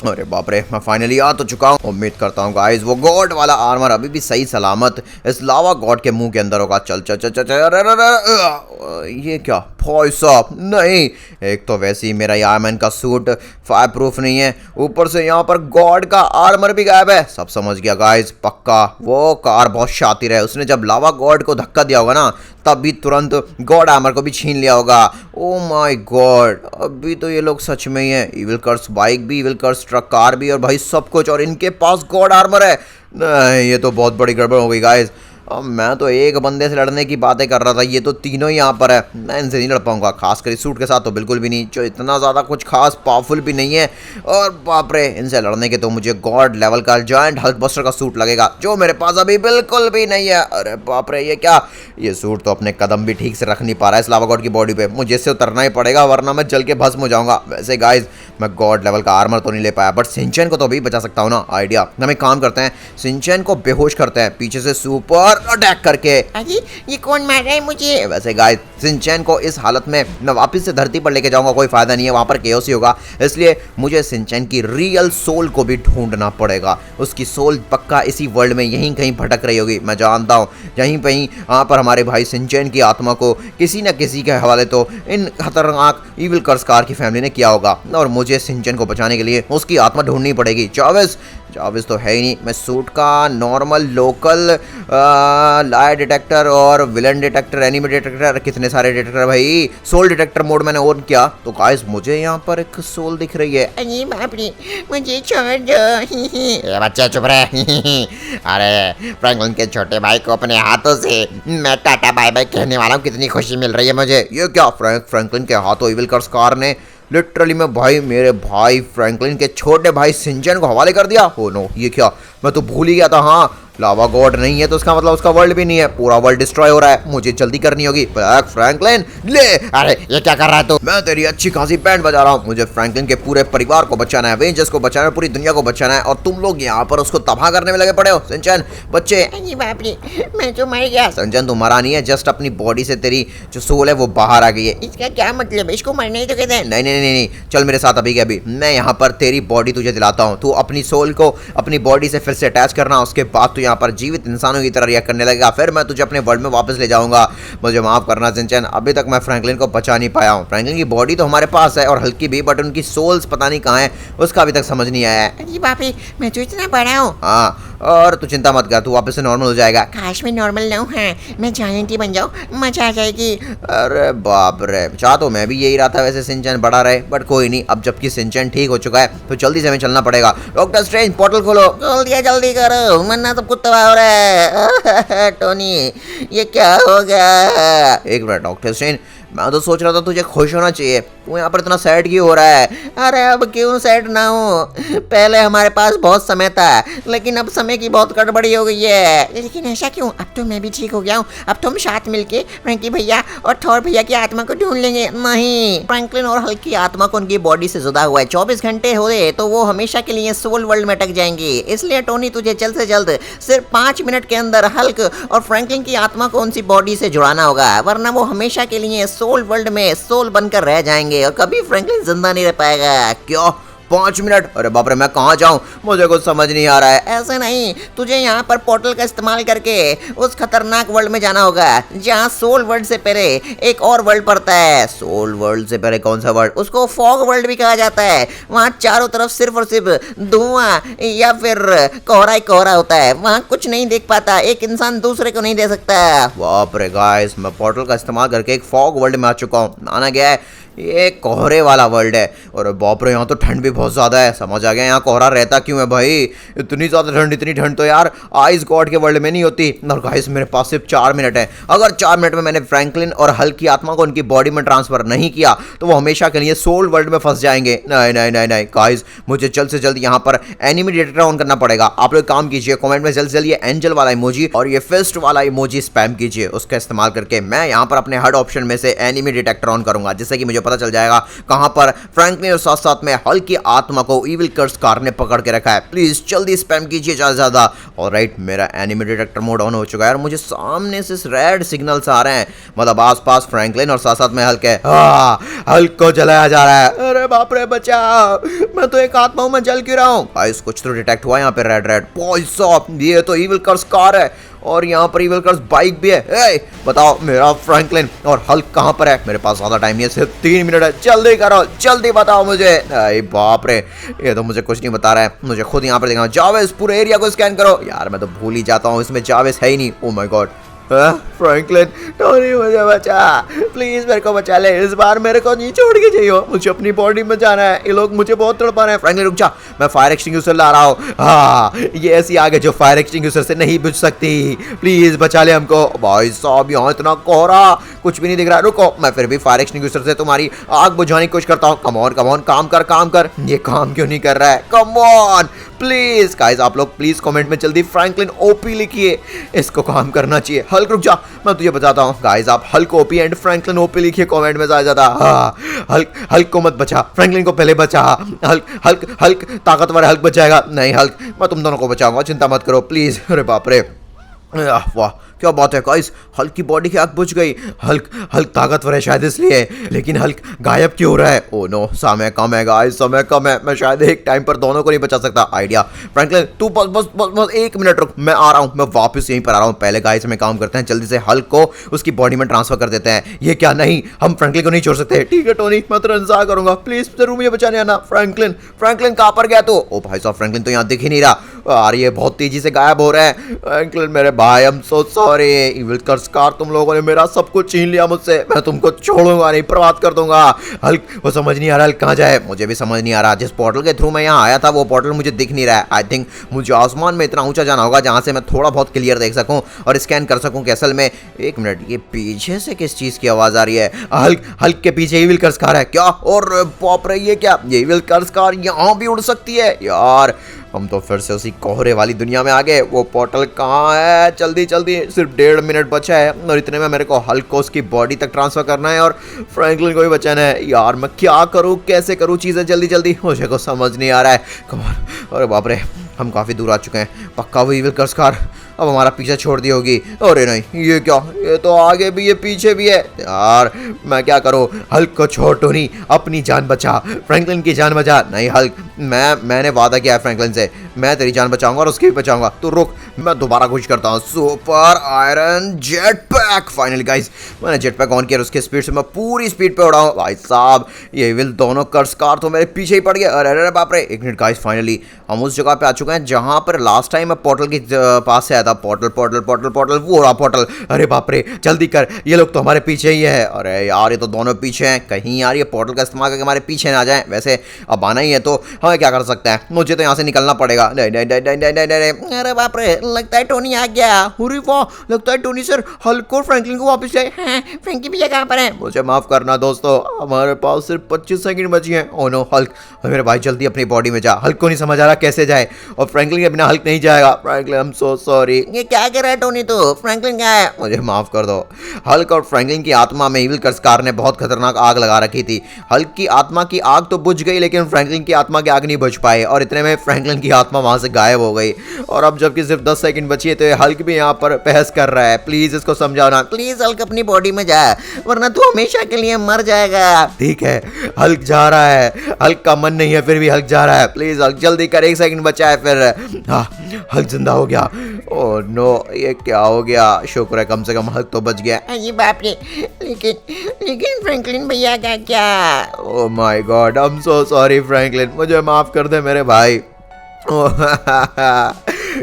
अरे बाप रे, मैं फाइनली आ तो चुका हूँ। उम्मीद करता हूँ गाइस वो गॉड वाला आर्मर अभी भी सही सलामत इस लावा गॉड के मुंह के अंदर होगा। चल चल चल चल चल। अरे ये क्या भाई साहब, नहीं, एक तो वैसे ही मेरा आयरन का सूट फायर प्रूफ नहीं है, ऊपर से यहाँ पर गॉड का आर्मर भी गायब है। सब समझ गया गाइस, पक्का वो कार बहुत शातिर है, उसने जब लावा गॉड को धक्का दिया होगा ना तब भी तुरंत गॉड आर्मर को भी छीन लिया होगा। ओ माय गॉड, अभी तो ये लोग सच में ही है, इविल कर्स बाइक भी, इविल कर्स ट्रक कार भी और भाई सब कुछ, और इनके पास गॉड आर्मर है। नहीं, ये तो बहुत बड़ी गड़बड़ हो गई गाइस। अब मैं तो एक बंदे से लड़ने की बातें कर रहा था, ये तो तीनों ही यहाँ पर है। मैं इनसे नहीं लड़ पाऊंगा, खासकर इस सूट के साथ तो बिल्कुल भी नहीं, जो इतना ज़्यादा कुछ खास पावरफुल भी नहीं है। और बाप रे, इनसे लड़ने के तो मुझे गॉड लेवल का जॉइंट हल्क बस्टर का सूट लगेगा, जो मेरे पास अभी बिल्कुल भी नहीं है। अरे बाप रे, ये क्या, ये सूट तो अपने कदम भी ठीक से रख नहीं पा रहा है इस लावा गॉड की बॉडी पे। मुझे इससे उतरना ही पड़ेगा वरना मैं जल के भस्म हो जाऊंगा। वैसे गाइज मैं गॉड लेवल का आर्मर तो नहीं ले पाया, बट सिंचन को तो अभी बचा सकता हूँ ना। आइडिया, हम एक काम करते हैं, सिंचन को बेहोश करते हैं पीछे से सुपर अटैक करके। अरे ये कौन मार रहा है मुझे? वैसे गाइस सिंचन को इस हालत में मैं वापस से धरती पर लेके जाऊंगा, कोई फायदा नहीं है, वहां पर केओस ही होगा। इसलिए मुझे सिंचन की रियल सोल को भी ढूंढना पड़ेगा। उसकी सोल पक्का इसी वर्ल्ड में यहीं कहीं भटक रही होगी, मैं जानता हूँ। यहीं पे ही वहाँ पर हमारे भाई सिंचन की आत्मा को किसी न किसी के हवाले तो इन खतरनाक इविल कर्स कार की फैमिली ने किया होगा, और मुझे सिंचन को बचाने के लिए उसकी आत्मा ढूंढनी पड़ेगी। चाविस तो है ही नहीं। मैं सूट का नॉर्मल, लोकल, लाइ डिटेक्टर और विलन डिटेक्टर, एनिमी डिटेक्टर, कितने सारे डिटेक्टर भाई, सोल डिटेक्टर मोड मैंने ऑन किया तो गाइस मुझे यहाँ पर एक सोल दिख रही है। अरे बाप रे, मुझे छोड़ दो। ये बच्चे चुप रहे। अरे फ्रैंकलिन के छोटे भाई को अपने हाथों से मैं टाटा बाय बाय कहने वाला हूँ, कितनी खुशी मिल रही है मुझे। ये क्या, फ्रैंकलिन के हाथों इविल कर्स कार ने लिटरली में भाई मेरे भाई फ्रैंकलिन के छोटे भाई सिंचन को हवाले कर दिया। ओ नो, ये क्या, मैं तो भूल ही गया था। हाँ, लावा गॉड नहीं है तो उसका मतलब उसका वर्ल्ड भी नहीं है, पूरा वर्ल्ड डिस्ट्रॉय हो रहा है, मुझे जल्दी करनी होगी। ब्लैक फ्रैंकलिन ले। अरे ये क्या कर रहा है तू? मैं तेरी अच्छी खासी बैंड बजा रहा हूँ। मुझे फ्रैंकलिन के पूरे परिवार को बचाना है, अवेंजर्स को बचाना है, पूरी दुनिया को बचाना है, और तुम लोग यहाँ पर उसको तबाह करने में लगे पड़े हो। सिंचन बच्चे, अरे बाप रे, मैं तो मर गया। सिंचन तू मरा नहीं है, जस्ट अपनी बॉडी से तेरी जो सोल है वो बाहर आ गई है। इसका क्या मतलब है? इसको मरना ही तो कहते हैं। नहीं नहीं नहीं नहीं, चल मेरे साथ अभी के अभी, मैं यहाँ पर तेरी बॉडी तुझे दिलाता हूँ। तू अपनी सोल को अपनी बॉडी से फिर से अटैच करना, उसके बाद तू यहाँ पर जीवित इंसानों की तरह रिएक्ट करने लगेगा, फिर मैं तुझे अपने वर्ल्ड में वापस ले जाऊंगा। मुझे माफ करना सिंचन, अभी तक मैं फ्रैंकलिन को बचा नहीं पाया हूँ। फ्रैंकलिन की बॉडी तो हमारे पास है और हल्की भी, बट उनकी सोल्स पता नहीं कहाँ है, उसका अभी तक समझ नहीं आया है। अरे बाप रे, मैं तो इतना बड़ा हूँ। हाँ, और तू चिंता मत कर, तू वापस से नॉर्मल हो जाएगा। काश मैं नॉर्मल ना हूँ, हाँ मैं जायंट ही बन जाऊँ, मजा आ जाएगी। अरे बाप रे, चाह तो मैं भी यही रहा था वैसे सिंचन बड़ा रहे, बट कोई नहीं, अब जबकि सिंचन ठीक हो चुका है तो जल्दी से हमें चलना पड़ेगा। डॉक्टर स्ट्रेंज पोर्टल खोलो। खोल दिया, जल्दी करो वरना सब कुछ तबाह हो रहा है। टोनी ये क्या हो गया? एक मिनट डॉक्टर स्ट्रेंज, मैं तो सोच रहा था तुझे खुश होना चाहिए, तू यहाँ पर इतना सैड क्यों हो रहा है? अरे अब क्यों सैड ना हो, पहले हमारे पास बहुत समय था लेकिन अब समय की बहुत गड़बड़ी हो गई है। लेकिन ऐसा क्यों? अब तो मैं भी ठीक हो गया हूँ, अब तो हम साथ मिलके फ्रैंकी भैया और थॉर भैया की आत्मा को ढूंढ लेंगे। नहीं, फ्रैंकलिन और हल्क की आत्मा को उनकी बॉडी से जुदा हुआ है, 24 घंटे हो गए तो वो हमेशा के लिए सोल वर्ल्ड में अटक जाएंगी। इसलिए टोनी तुझे जल्द से जल्द सिर्फ 5 मिनट के अंदर हल्क और फ्रैंकलिन की आत्मा को उनकी बॉडी से जुड़ाना होगा, वरना वो हमेशा के लिए सोल वर्ल्ड में सोल बनकर रह जाएंगे और कभी फ्रैंकलिन जिंदा नहीं रह पाएगा। क्या 5 मिनट? अरे बाप रे, मैं कहाँ जाऊँ, मुझे कुछ समझ नहीं आ रहा है। ऐसे नहीं, तुझे यहाँ पर पोर्टल का इस्तेमाल करके उस खतरनाक वर्ल्ड में जाना होगा जहाँ सोल वर्ल्ड से पहले एक और वर्ल्ड पड़ता है। सोल वर्ल्ड से पहले कौन सा वर्ल्ड? उसको फॉग वर्ल्ड भी कहा जाता है। वहाँ चारों तरफ सिर्फ और सिर्फ धुआं या फिर कोहरा ही कोहरा होता है, वहाँ कुछ नहीं देख पाता, एक इंसान दूसरे को नहीं दे सकता। बाप रे गाइस, मैं पोर्टल का इस्तेमाल करके एक फॉग वर्ल्ड में आ चुका हूँ। आना गया है ये कोहरे वाला वर्ल्ड है, और बाप रे यहाँ तो ठंड भी बहुत ज़्यादा है। समझ आ गया यहाँ कोहरा रहता क्यों है भाई, इतनी ज़्यादा ठंड, इतनी ठंड तो यार आइस गॉड के वर्ल्ड में नहीं होती। और गाइस मेरे पास सिर्फ 4 मिनट है, अगर 4 मिनट में मैंने फ्रैंकलिन और हल्क की आत्मा को उनकी बॉडी में ट्रांसफर नहीं किया तो वो हमेशा के लिए सोल वर्ल्ड में फंस जाएंगे। नहीं नहीं नहीं नहीं गाइस, मुझे जल्द से जल्द यहाँ पर एनिमी डिटेक्टर ऑन करना पड़ेगा। आप लोग काम कीजिए, कमेंट में जल्द से जल्द ये एंजल वाला इमोजी और ये फिस्ट वाला इमोजी स्पैम कीजिए, उसका इस्तेमाल करके मैं यहाँ पर अपने हर ऑप्शन में से एनिमी डिटेक्टर ऑन करूंगा, जिससे कि मुझे पता चल जाएगा कहां पर फ्रैंकलिन और साथ साथ में हल्क की आत्मा को इविल कर्स कार ने पकड़ के रखा है। प्लीज जल्दी स्पैम कीजिए ज्यादा ज्यादा। ऑलराइट, मेरा एनिमी डिटेक्टर मोड ऑन हो चुका है और मुझे सामने से रेड सिग्नल्स आ रहे हैं, मतलब आसपास फ्रैंकलिन और साथ साथ में हल्क है। हल्क को जलाया जा रहा है। अरे बाप रे बचाओ, मैं तो एक आत्मा हूं, मैं जल क्यों रहा हूं? गाइस कुछ तो डिटेक्ट हुआ यहाँ पे रेड रेड। भाई साहब ये तो इविल कर्स कार है और यहाँ पर इविल कर्स बाइक भी है। ए, बताओ मेरा फ्रैंकलिन और हल्क कहाँ पर है? मेरे पास ज्यादा टाइम नहीं है, सिर्फ 3 मिनट है, जल्दी करो, जल्दी बताओ मुझे। अरे बाप रे, ये तो मुझे कुछ नहीं बता रहा है, मुझे खुद यहाँ पर देखना। जावेस पूरे एरिया को स्कैन करो। यार मैं तो भूल ही जाता हूँ, इसमें जावेस है ही नहीं। ओ माय गॉड, फ्रैंकलिन टोनी मुझे बचा, प्लीज मेरे को बचा ले, इस बार मेरे को नहीं छोड़ के जाइए, मुझे अपनी बॉडी में जाना है, ये लोग मुझे बहुत तड़पा रहे हैं। फ्रैंकलिन रुक जा, मैं फायर एक्सटिंग्विशर ला रहा हूँ। हाँ ये ऐसी आग है जो फायर एक्सटिंग्विशर से नहीं बुझ सकती, प्लीज बचा ले हमको। भाई साहब यहाँ इतना कोहरा, कुछ भी नहीं दिख रहा। रुको, मैं फिर भी फायर एक्सटिंग्विशर से तुम्हारी आग बुझाने की कोशिश करता हूँ। कम ऑन काम कर काम कर। ये काम क्यों नहीं कर रहा है? कम ऑन प्लीज गाइस, आप लोग प्लीज कमेंट में जल्दी फ्रैंकलिन ओपी लिखिए, इसको काम करना चाहिए। हल्क रुक जा, मैं तुझे बताता हूँ। गाइस आप Hulk OP and Franklin OP लिखिए कमेंट में ज्यादा। हाँ हल्क को मत बचा, फ्रैंकलिन को पहले बचा। हल्क ताकतवर हल्क बचाएगा। नहीं हल्क, मैं तुम दोनों को बचाऊंगा, चिंता मत करो प्लीज। अरे बाप रे, वाह क्या बात है गाइस, हल्क की बॉडी की आग बुझ गई। हल्क ताकतवर है शायद इसलिए, लेकिन हल्क गायब क्यों हो रहा है? ओ नो, समय कम है गाइस, समय कम है, मैं शायद एक टाइम पर दोनों को नहीं बचा सकता। आइडिया, फ्रैंकलिन तू बस 1 मिनट रुक, मैं आ रहा हूँ, मैं वापस यहीं पर आ रहा हूँ। पहले गाइस में काम करते हैं, जल्दी से हल्क को उसकी बॉडी में ट्रांसफर कर देते हैं। ये क्या, नहीं हम फ्रैंकलिन को नहीं छोड़ सकते। ठीक है टोनी, मैं तेरा इंतजार करूंगा, प्लीज जरूर मुझे बचाने आना। फ्रैंकलिन कहाँ पर गया तू? ओ भाई साहब, फ्रैंकलिन तो यहाँ दिख ही नहीं रहा, और ये बहुत तेजी से गायब हो रहा है। फ्रैंकलिन मेरे भाई, I am so sorry, evil curse car तुम लोगों ने मेरा सब कुछ छीन लिया मुझसे, मैं तुमको छोड़ूंगा नहीं, बर्बाद कर दूंगा। हल्क वो समझ नहीं आ रहा हल्क कहाँ जाए, मुझे भी समझ नहीं आ रहा। जिस पोर्टल के थ्रू मैं यहाँ आया था वो पोर्टल मुझे दिख नहीं रहा है। आई थिंक मुझे आसमान में इतना ऊंचा जाना होगा जहाँ से मैं थोड़ा बहुत क्लियर देख सकूँ और स्कैन कर सकूँ कि असल में। एक मिनट, ये पीछे से किस चीज़ की आवाज़ आ रही है? हल्क के पीछे इविल कर्स कार है क्या? और बाप रे, ये क्या, ये इविल कर्स कार यहाँ भी उड़ सकती है? यार हम तो फिर से उसी कोहरे वाली दुनिया में आ गए। वो पोर्टल कहाँ है? जल्दी जल्दी, सिर्फ 1.5 मिनट बचा है और इतने में मेरे को हल्क को उसकी बॉडी तक ट्रांसफर करना है और फ्रैंकलिन को भी बचाना है। यार मैं क्या करूँ, कैसे करूँ चीज़ें जल्दी जल्दी, मुझे को समझ नहीं आ रहा है। कम ऑन, अरे बाप रे, हम काफ़ी दूर आ चुके हैं, पक्का वो इविल कर्स कार अब हमारा पीछे छोड़ दी होगी। अरे नहीं, ये क्या, ये तो आगे भी, ये पीछे भी है यार, मैं क्या करूं? हल्क को छोड़ टोनी, अपनी जान बचा, फ्रैंकलिन की जान बचा। नहीं हल्क, मैंने वादा किया है फ्रैंकलिन से, मैं तेरी जान बचाऊंगा और उसकी भी बचाऊंगा। तो रुक, मैं दोबारा कोशिश करता हूँ। Super iron jet pack. Finally guys, मैंने जेट पैक ऑन किया, उसके स्पीड से मैं पूरी स्पीड पे उड़ा हूँ। भाई साहब, ये विल दोनों कर्स कार तो मेरे पीछे ही पड़ गए। अरे अरे बाप रे, एक मिनट गाइस, फाइनली हम उस जगह पे आ चुके हैं जहां पर लास्ट टाइम मैं पोर्टल के पास से आया था। पोर्टल पोर्टल पोर्टल पोर्टल, वो रहा पोर्टल। अरे बाप रे, जल्दी कर, ये लोग तो हमारे पीछे ही है। अरे यार, ये तो दोनों पीछे हैं, कहीं यार ये पोर्टल का इस्तेमाल करके हमारे पीछे ना आ जाए। वैसे अब आना ही है तो हमें क्या कर सकते हैं, मुझे तो यहाँ से निकलना पड़ेगा। नहीं नहीं नहीं नहीं नहीं नहीं नहीं। अरे बाप रे, लगता है टोनी आ गया। अरे वाह, लगता है टोनी सर हल्क और फ्रैंकलिन को वापस लाए। हाँ, फ्रैंकी भैया कहाँ पर है? मुझे माफ करना दोस्तों, हमारे पास सिर्फ 25 सेकंड बची हैं। ओह नो हल्क, मेरे भाई जल्दी अपनी बॉडी में जा। हल्क को नहीं समझ आ रहा कैसे जाए, और फ्रैंकलिन के बिना हल्क नहीं जाएगा। Franklin, I am so sorry. ये क्या कर रहा है टोनी? तो फ्रैंकलिन कहाँ है? मुझे माफ कर दो। हल्क और फ्रैंकलिन की आत्मा में इविल कर्सकार ने बहुत खतरनाक आग लगा रखी थी। हल्क की आत्मा की आग तो बुझ गई, लेकिन फ्रैंकलिन की आत्मा की आग नहीं बुझ पाए, और इतने में फ्रैंकलिन की आत्मा वहां से गायब हो गई। और अब जबकि सिर्फ 10 सेकंड बची है, तो ये हल्क भी यहाँ पर बहस कर रहा है। प्लीज इसको समझाओ ना। प्लीज हल्क अपनी बॉडी में जा, वरना तू हमेशा के लिए मर जाएगा। ठीक है, हल्क जा रहा है, हल्क का मन नहीं है फिर भी हल्क जा रहा है। प्लीज हल्क जल्दी कर, 1 सेकंड बचा है फिर। हाँ, हल्क जिंदा हो गया। ओह नो, ये क्या हो गया? शुक्र है कम से कम हल्क तो बच गया। अरे बाप रे, लेकिन फ्रैंकलिन भैया का क्या? Oh my God, I am so sorry Franklin, मुझे माफ कर दे मेरे भाई।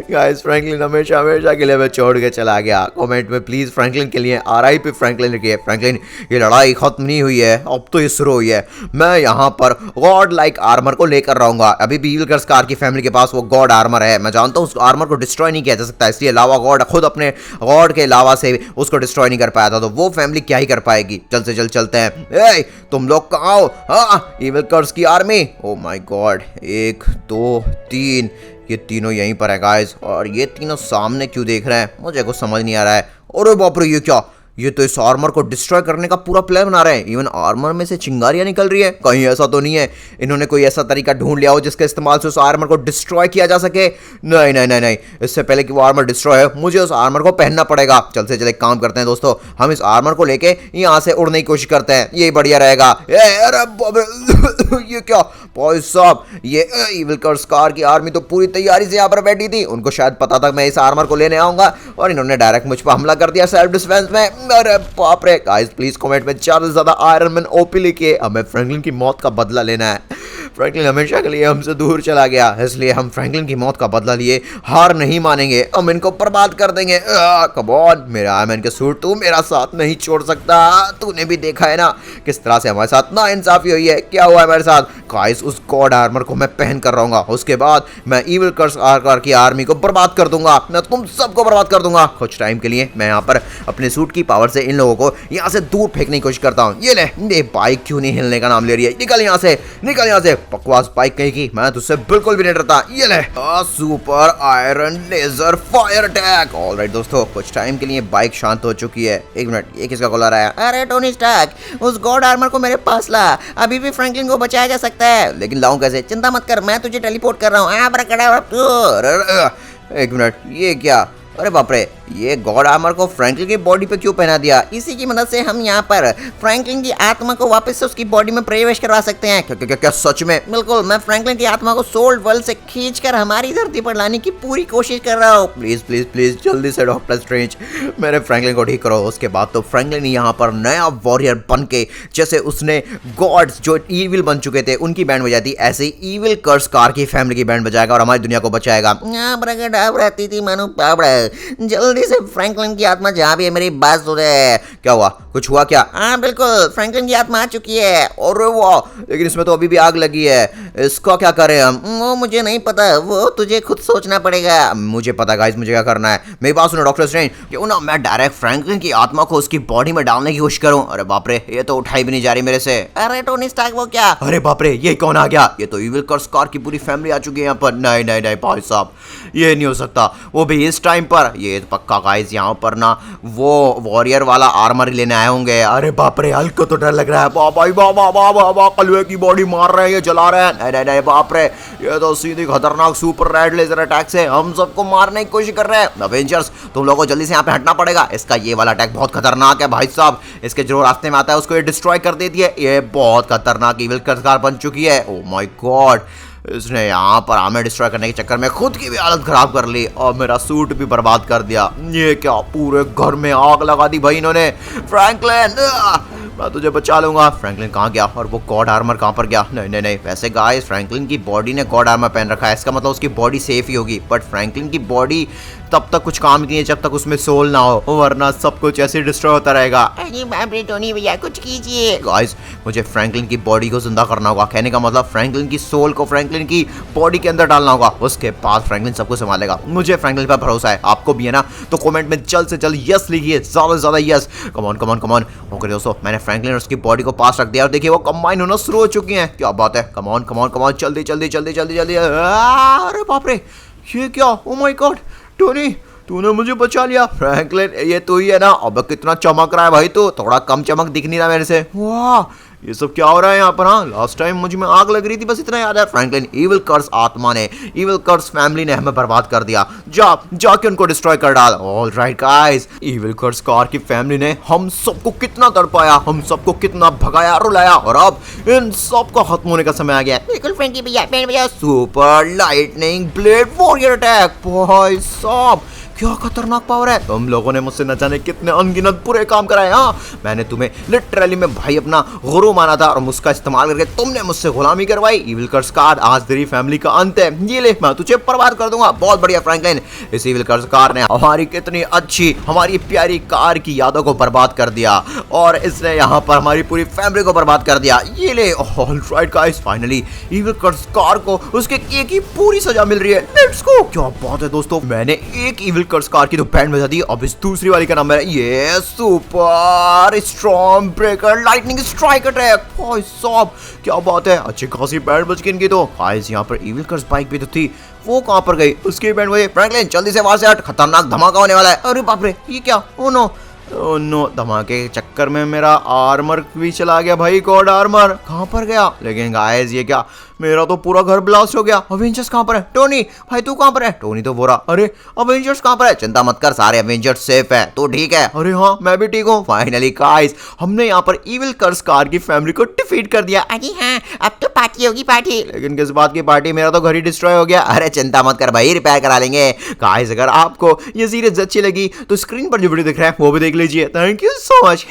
गाइस, फ्रैंकलिन हमेशा हमेशा के लिए मैं छोड़ के चला गया। कमेंट में प्लीज फ्रैंकलिन के लिए RIP फ्रैंकलिन लिखिए। फ्रैंकलिन, ये लड़ाई खत्म नहीं हुई है, अब तो ये शुरू हुई है। मैं यहाँ पर गॉड लाइक आर्मर को लेकर रहूंगा। अभी भी इविल कर्सकार की फैमिली के पास वो गॉड आर्मर है। मैं जानता हूँ उस आर्मर को डिस्ट्रॉय नहीं किया जा सकता, इसलिए लावा गॉड खुद अपने गॉड के लावा से उसको डिस्ट्रॉय नहीं कर पाया था, तो वो फैमिली क्या ही कर पाएगी। जल्द से जल्द चलते हैं। ए, तुम लोग कहाँ हो? हाँ, इविल कर्स की आर्मी। ओ माय गॉड, 1 2 3, ये तीनों यहीं पर है गाइस, और ये तीनों सामने क्यों देख रहे हैं, मुझे कुछ समझ नहीं आ रहा है। अरे बाप रे, ये क्या? ये तो इस आर्मर को डिस्ट्रॉय करने का पूरा प्लान बना रहे हैं। इवन आर्मर में से चिंगारियां निकल रही है, कहीं ऐसा तो नहीं है इन्होंने कोई ऐसा तरीका ढूंढ लिया हो जिसके इस्तेमाल से उस आर्मर को डिस्ट्रॉय किया जा सके? नहीं नहीं नहीं नहीं, इससे पहले कि वो आर्मर डिस्ट्रॉय हो, मुझे उस आर्मर को पहनना पड़ेगा। चल से चल एक काम करते हैं दोस्तों, हम इस आर्मर को लेके यहाँ से उड़ने की कोशिश करते हैं, यही बढ़िया रहेगा। ये क्या भाई साहब, ये इविल कर्सकार की आर्मी तो पूरी तैयारी से यहाँ पर बैठी थी। उनको शायद पता था मैं इस आर्मर को लेने आऊंगा, और इन्होंने डायरेक्ट मुझ पर हमला कर दिया सेल्फ डिफेंस में। अरे बाप रे। गाइस, प्लीज कमेंट में ज्यादा से ज्यादा आयरन मैन OP लिखिए, हमें फ्रैंकलिन की मौत का बदला लेना है। फ्रैंकलिन हमेशा के लिए हमसे दूर चला गया, इसलिए हम फ्रैंकलिन की मौत का बदला लिए हार नहीं मानेंगे, हम इनको बर्बाद कर देंगे। कम ऑन, मेरा आयरन मैन के सूट, तू मेरा साथ नहीं छोड़ सकता। तूने भी देखा है ना किस तरह से हमारे साथ नाइंसाफी हुई है, क्या हुआ है मेरे साथ। गाइस, उस गॉड आर्मर को मैं पहन कर रहूंगा, उसके बाद मैं इविल कर्सकार की आर्मी को बर्बाद कर दूंगा, मैं तुम सबको बर्बाद कर दूंगा। कुछ टाइम के लिए मैं यहाँ पर अपने सूट की पावर से इन लोगों को यहाँ से दूर फेंकने की कोशिश करता हूँ। ये ले, ये बाइक क्यों नहीं हिलने का नाम ले रही है? निकल यहाँ से, निकल यहाँ से, बकवास बाइक कहीं की, मैं तुझसे बिल्कुल भी नहीं डरता। ये ले, super iron laser fire attack. Alright दोस्तों, कुछ टाइम के लिए बाइक शांत हो चुकी है। 1 मिनट, ये किसका कॉल आ रहा है? अरे टोनी स्टार्क, उस गॉड आर्मर को मेरे पास ला, अभी भी फ्रैंकलिन को बचाया जा सकता है। लेकिन लाऊं कैसे? चिंता मत कर, मैं तुझे टेलीपोर्ट कर रहा हूँ। 1 मिनट, ये क्या? अरे बाप रे, ये गॉड आर्मर को फ्रैंकलिन की बॉडी पे क्यों पहना दिया? इसी की मदद से हम यहाँ पर फ्रैंकलिन की आत्मा को वापस से उसकी बॉडी में प्रवेश करवा सकते हैं। क्या क्या क्या, क्या सच में? बिल्कुल, मैं फ्रैंकलिन की आत्मा को सोल वर्ल्ड से खींचकर हमारी धरती पर लाने की पूरी कोशिश कर रहा हूँ। प्लीज प्लीज प्लीज जल्दी से डॉक्टर स्ट्रेंज मेरे फ्रैंकलिन को ठीक करो। उसके बाद तो फ्रैंकलिन यहाँ पर नया वॉरियर बन के, जैसे उसने गॉड्स जो इविल बन चुके थे उनकी बैंड बजाई थी, ऐसे इविल कर्सकार की फैमिली की बैंड बजाएगा और हमारी दुनिया को बचाएगा। जल्दी से फ्रैंकलिन की आत्मा जहाँ भी है मेरी बात सुने। क्या हुआ? कुछ हुआ क्या? हाँ बिल्कुल, फ्रैंकलिन की आत्मा आ चुकी है। और वाह, लेकिन इसमें तो अभी भी आग लगी है, इसका क्या करें हम? वो मुझे नहीं पता, वो तुझे खुद सोचना पड़ेगा। मुझे पता गाइस, मुझे क्या करना है। मेरी बात सुनो डॉक्टर स्ट्रेंज, क्यों ना मैं डायरेक्ट फ्रैंकलिन की आत्मा को उसकी बॉडी में डालने की कोशिश करूं। अरे बाप रे, ये तो उठाई भी नहीं जा रही मेरे से। अरे टोनी स्टार्क, वो क्या? अरे बाप रे, ये कौन आ गया? ये तो इविल कर्सकार की पूरी फैमिली आ चुकी है यहाँ पर। नहीं नहीं नहीं भाई साहब, ये नहीं हो सकता, वो भी इस टाइम पर। ये पक्का गाइस यहाँ पर ना वो वॉरियर वाला आर्मर लेने आए होंगे। अरे बाप रे, हल्क को तो डर लग रहा है। भाई बाबा कलवे की बॉडी मार रहे हैं, ये जला रहे हैं। नहीं नहीं नहीं बाप रे, ये तो सीधी खतरनाक सुपर रेड लेजर अटैक से हम सबको मारने की कोशिश कर रहे हैं। अवेंजर्स तुम लोगों को जल्दी से यहाँ पे हटना पड़ेगा। इसका ये वाला अटैक बहुत खतरनाक है भाई साहब। इसके जो रास्ते में आता है उसको ये डिस्ट्रॉय कर देती है। ये बहुत खतरनाक इविल कर्सकार बन चुकी है। ओ माय गॉड, इसने यहाँ पर हमें डिस्ट्रॉय करने के चक्कर में खुद की भी हालत खराब कर ली और मेरा सूट भी बर्बाद कर दिया। ये क्या, पूरे घर में आग लगा दी भाई इन्होंने। फ्रैंकलिन मैं तुझे बचा लूंगा। फ्रैंकलिन कहाँ गया और वो गॉड आर्मर कहाँ पर गया? नहीं नहीं नहीं, वैसे गाइस फ्रैंकलिन की बॉडी ने गॉड आर्मर पहन रखा है, इसका मतलब उसकी बॉडी सेफ ही होगी। बट फ्रैंकलिन की बॉडी तब तक कुछ काम नहीं है जब तक उसमें सोल ना हो, वरना सब कुछ ऐसे डिस्ट्रॉय होता रहेगा। अरे बाप रे टोनी भैया, कुछ कीजिए। गाइस मुझे फ्रैंकलिन की बॉडी को जिंदा करना होगा। कहने का मतलब फ्रैंकलिन की सोल को फ्रैंकलिन की बॉडी के अंदर डालना होगा। उसके बाद फ्रैंकलिन सबको संभालेगा। मुझे फ्रैंकलिन पर भरोसा है। आपको भी है ना? तो कमेंट में जल्द से जल्द यस लिखिए, ज्यादा से ज्यादा yes. Come on come on come on. Okay दोस्तों, मैंने फ्रैंकलिन और उसकी बॉडी को पास रख दिया और देखिए वो कंबाइन होना शुरू हो चुकी हैं। क्या बात है। कमॉन कमॉन कमॉन, जल्दी जल्दी जल्दी जल्दी जल्दी। अरे बाप रे, ये क्या? ओ माय गॉड टोनी, तूने मुझे बचा लिया। फ्रैंकलिन ये तू ही है ना? अब कितना चमक रहा है भाई तू, थोड़ा कम चमक दिख नहीं रहा मेरे से। वाह, ये सब क्या हो रहा है यहाँ पर? हाँ, लास्ट टाइम मुझ में आग लग रही थी, बस इतना याद है। फ्रैंकलिन इविल कर्स आत्मा ने, इविल कर्स फैमिली ने हमें बर्बाद कर दिया। जाके उनको डिस्ट्रॉय कर डाल। Alright guys, evil curse car की फैमिली ने हम सबको कितना तड़पाया, हम सबको कितना भगाया रुलाया, और अब इन सबका खत्म होने का समय आ गया। बिल्कुल फ्रेंकी भैया, पेड़ भैया। Super lightning blade warrior attack. भाई साहब क्या खतरनाक पावर है। तुम लोगों ने मुझसे न जाने कितने अनगिनत बुरे काम कराए। हाँ, मैंने तुम्हें लिटरली में भाई अपना गुरु माना था और उसका इस्तेमाल करके तुमने मुझसे गुलामी करवाई। इविल कर्स कार, आज तेरी फैमिली का अंत है। ये ले, मैं तुझे बर्बाद कर दूंगा। बहुत बढ़िया फ्रैंकलिन, इस इविल कर्स कार ने हमारी कितनी अच्छी, हमारी प्यारी कार की यादों को बर्बाद कर दिया और इसने यहाँ पर हमारी पूरी फैमिली को बर्बाद कर दिया। ये ले। Alright guys, finally evil curse car को उसके किए की पूरी सजा मिल रही है। Let's go. क्या बात है दोस्तों, मैंने एक इविल कर्स कार की तो बैंड बजा दी। अब इस दूसरी वाली का नाम है ये super storm breaker lightning strike attack. भाई साहब क्या बात है, अच्छी खासी बैंड बज गई इनकी तो। गाइस यहाँ पर इविल कर्स बाइक भी तो थी, वो कहाँ पर गई? उसकी बैंड बजे। फ्रैंकलिन जल्दी से वहां से हट, खतरनाक धमाका होने वाला है। अरे बाप रे, ये क्या? ओ नो ओ नो, धमाके के चक्कर में मेरा आर्मर भी चला गया भाई। गॉड आर्मर कहाँ पर गया? लेकिन गाइस ये क्या, मेरा तो पूरा घर ब्लास्ट हो गया। अवेंजर्स कहाँ पर है? टोनी भाई तू कहाँ पर है? टोनी तो बोरा। अरे अवेंजर्स कहाँ पर है? चिंता मत कर, सारे अवेंजर्स सेफ है। तू ठीक है? अरे हाँ, मैं भी ठीक हूँ। फाइनली गाइस, हमने यहाँ पर इविल कर्स कार की फैमिली को डिफीट कर दिया। अरे हाँ, अब तो पार्टी होगी पार्टी। लेकिन किस बात की पार्टी? मेरा तो घर ही डिस्ट्रॉय हो गया। अरे चिंता मत कर भाई, रिपेयर करा लेंगे। गाइस अगर आपको ये सीरीज अच्छी लगी तो स्क्रीन पर जो वीडियो दिख रहा है वो भी देख लीजिए। Thank you so much.